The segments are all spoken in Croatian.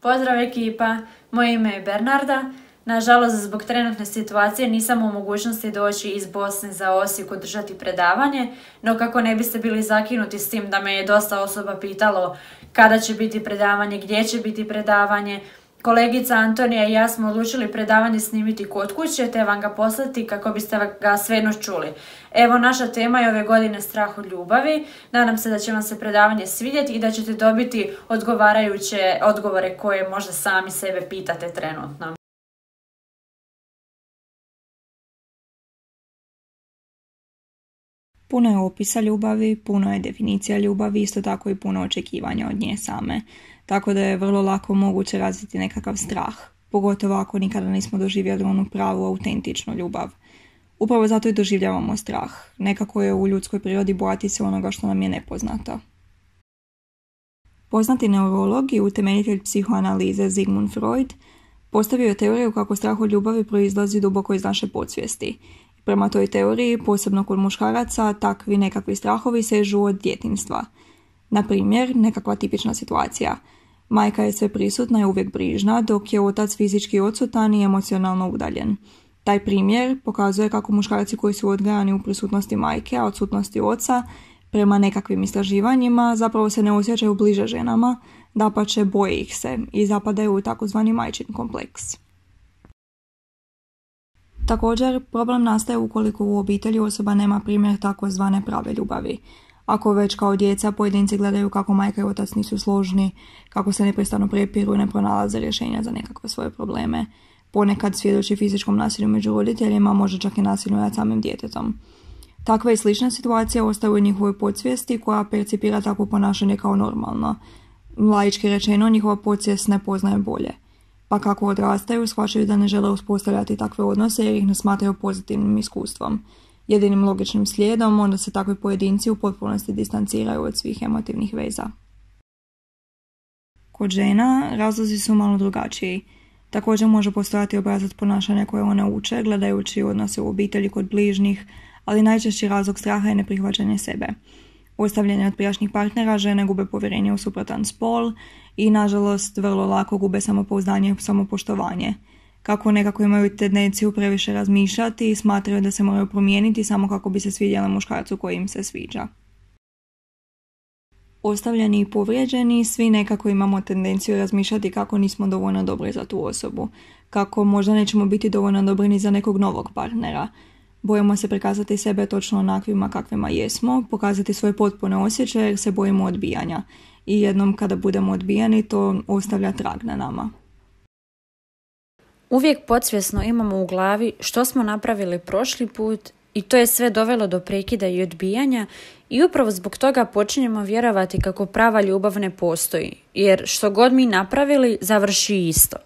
Pozdrav ekipa, moje ime je Bernarda. Nažalost, zbog trenutne situacije nisam u mogućnosti doći iz Bosne za Osijek održati predavanje, no kako ne biste bili zakinuti s tim da me je dosta osoba pitalo kada će biti predavanje, gdje će biti predavanje, kolegica Antonija i ja smo odlučili predavanje snimiti kod kuće te vam ga poslati kako biste ga svejedno čuli. Evo, naša tema je ove godine strah od ljubavi. Nadam se da će vam se predavanje svidjeti i da ćete dobiti odgovarajuće odgovore koje možda sami sebe pitate trenutno. Puno je opisa ljubavi, puno je definicija ljubavi, isto tako i puno očekivanja od nje same. Tako da je vrlo lako moguće razviti nekakav strah, pogotovo ako nikada nismo doživjeli onu pravu, autentičnu ljubav. Upravo zato i doživljavamo strah. Nekako je u ljudskoj prirodi bojati se onoga što nam je nepoznato. Poznati neurolog i utemeljitelj psihoanalize Sigmund Freud postavio je teoriju kako strah od ljubavi proizlazi duboko iz naše podsvijesti. Prema toj teoriji, posebno kod muškaraca, takvi nekakvi strahovi sežu od djetinjstva. Na primjer, nekakva tipična situacija. Majka je sve prisutna i uvijek brižna, dok je otac fizički odsutan i emocionalno udaljen. Taj primjer pokazuje kako muškarci koji su odgajani u prisutnosti majke, a odsutnosti oca, prema nekakvim istraživanjima, zapravo se ne osjećaju bliže ženama, dapače boje ih se i zapadaju u takozvani majčin kompleks. Također, problem nastaje ukoliko u obitelji osoba nema primjer takozvane prave ljubavi. Ako već kao djeca pojedinci gledaju kako majka i otac nisu složni, kako se neprestano prepiru i ne pronalaze rješenja za nekakve svoje probleme, ponekad svjedoči fizičkom nasilju među roditeljima, može čak i nasilju nad samim djetetom. Takve i slične situacije ostaju u njihovoj podsvijesti koja percipira takvo ponašanje kao normalno. Laički rečeno, njihova podsvijest ne poznaje bolje. Pa kako odrastaju, shvaćaju da ne žele uspostavljati takve odnose jer ih ne smatraju pozitivnim iskustvom. Jedinim logičnim slijedom onda se takvi pojedinci u potpunosti distanciraju od svih emotivnih veza. Kod žena razlozi su malo drugačiji. Također može postojati obrazac ponašanja koje one uče, gledajući odnose u obitelji kod bližnjih, ali najčešći razlog straha je neprihvaćanje sebe. Ostavljanje od prijašnjih partnera, žene gube povjerenje u suprotan spol i, nažalost, vrlo lako gube samopouzdanje i samopoštovanje. Kako nekako imaju tendenciju previše razmišljati i smatraju da se moraju promijeniti samo kako bi se svidjeli muškarcu koji im se sviđa. Ostavljeni i povrijeđeni, svi nekako imamo tendenciju razmišljati kako nismo dovoljno dobri za tu osobu, kako možda nećemo biti dovoljno dobri ni za nekog novog partnera. Bojimo se prikazati sebe točno onakvima kakvima jesmo, pokazati svoje potpune osjećaje jer se bojimo odbijanja. I jednom kada budemo odbijani, to ostavlja trag na nama. Uvijek podsvjesno imamo u glavi što smo napravili prošli put i to je sve dovelo do prekida i odbijanja i upravo zbog toga počinjemo vjerovati kako prava ljubav ne postoji, jer što god mi napravili završi isto.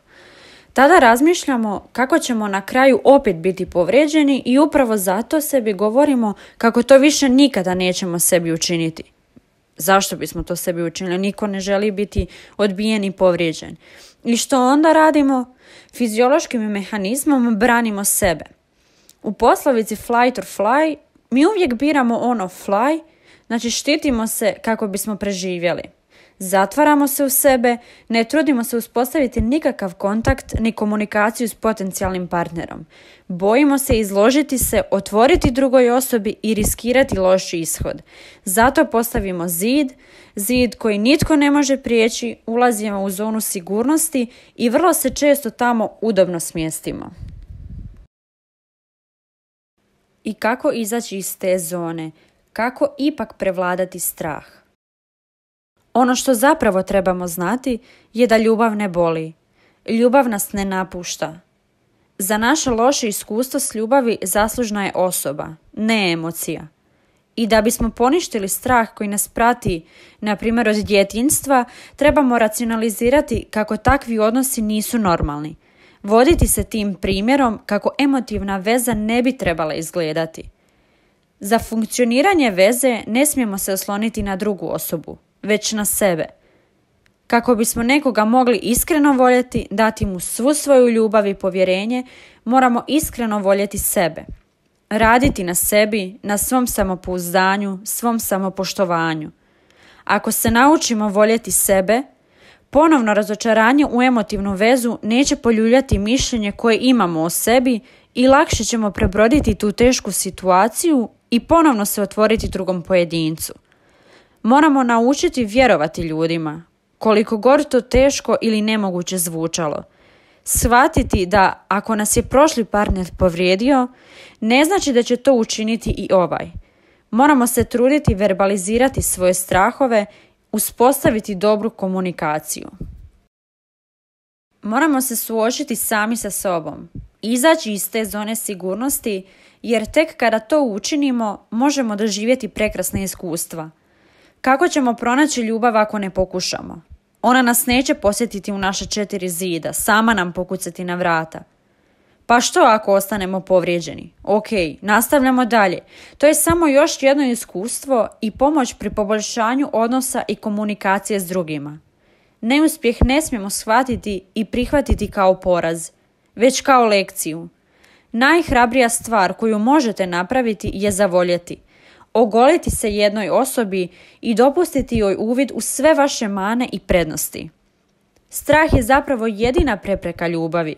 Tada razmišljamo kako ćemo na kraju opet biti povrijeđeni i upravo zato sebi govorimo kako to više nikada nećemo sebi učiniti. Zašto bismo to sebi učinili? Niko ne želi biti odbijen i povrijeđen. I što onda radimo? Fiziološkim mehanizmom branimo sebe. U poslovici flight or fly mi uvijek biramo ono fly, znači štitimo se kako bismo preživjeli. Zatvaramo se u sebe, ne trudimo se uspostaviti nikakav kontakt ni komunikaciju s potencijalnim partnerom. Bojimo se izložiti se, otvoriti drugoj osobi i riskirati loš ishod. Zato postavimo zid koji nitko ne može prijeći, ulazimo u zonu sigurnosti i vrlo se često tamo udobno smjestimo. I kako izaći iz te zone? Kako ipak prevladati strah? Ono što zapravo trebamo znati je da ljubav ne boli. Ljubav nas ne napušta. Za naše loše iskustvo s ljubavi zaslužna je osoba, ne emocija. I da bismo poništili strah koji nas prati, na primjer od djetinjstva, trebamo racionalizirati kako takvi odnosi nisu normalni. Voditi se tim primjerom kako emotivna veza ne bi trebala izgledati. Za funkcioniranje veze ne smijemo se osloniti na drugu osobu, već na sebe. Kako bismo nekoga mogli iskreno voljeti, dati mu svu svoju ljubav i povjerenje, moramo iskreno voljeti sebe. Raditi na sebi, na svom samopouzdanju, svom samopoštovanju. Ako se naučimo voljeti sebe, Ponovno razočaranje u emotivnu vezu neće poljuljati mišljenje koje imamo o sebi i lakše ćemo prebroditi tu tešku situaciju i ponovno se otvoriti drugom pojedincu. Moramo naučiti vjerovati ljudima, koliko god to teško ili nemoguće zvučalo. Shvatiti da ako nas je prošli partner povrijedio, ne znači da će to učiniti i ovaj. Moramo se truditi verbalizirati svoje strahove, uspostaviti dobru komunikaciju. Moramo se suočiti sami sa sobom, izaći iz te zone sigurnosti, jer tek kada to učinimo, možemo doživjeti prekrasne iskustva. Kako ćemo pronaći ljubav ako ne pokušamo? Ona nas neće posjetiti u naše 4 zida, sama nam pokucati na vrata. Pa što ako ostanemo povrijeđeni? Ok, nastavljamo dalje. To je samo još jedno iskustvo i pomoć pri poboljšanju odnosa i komunikacije s drugima. Neuspjeh ne smijemo shvatiti i prihvatiti kao poraz, već kao lekciju. Najhrabrija stvar koju možete napraviti je zavoljeti. Ogoliti se jednoj osobi i dopustiti joj uvid u sve vaše mane i prednosti. Strah je zapravo jedina prepreka ljubavi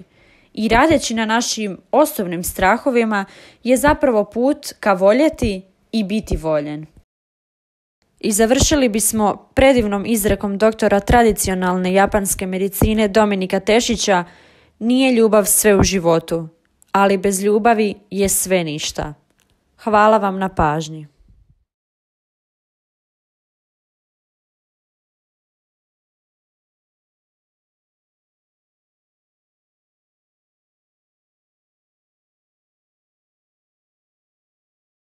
i radeći na našim osobnim strahovima je zapravo put ka voljeti i biti voljen. I završili bismo predivnom izrekom doktora tradicionalne japanske medicine Dominika Tešića: nije ljubav sve u životu, ali bez ljubavi je sve ništa. Hvala vam na pažnji.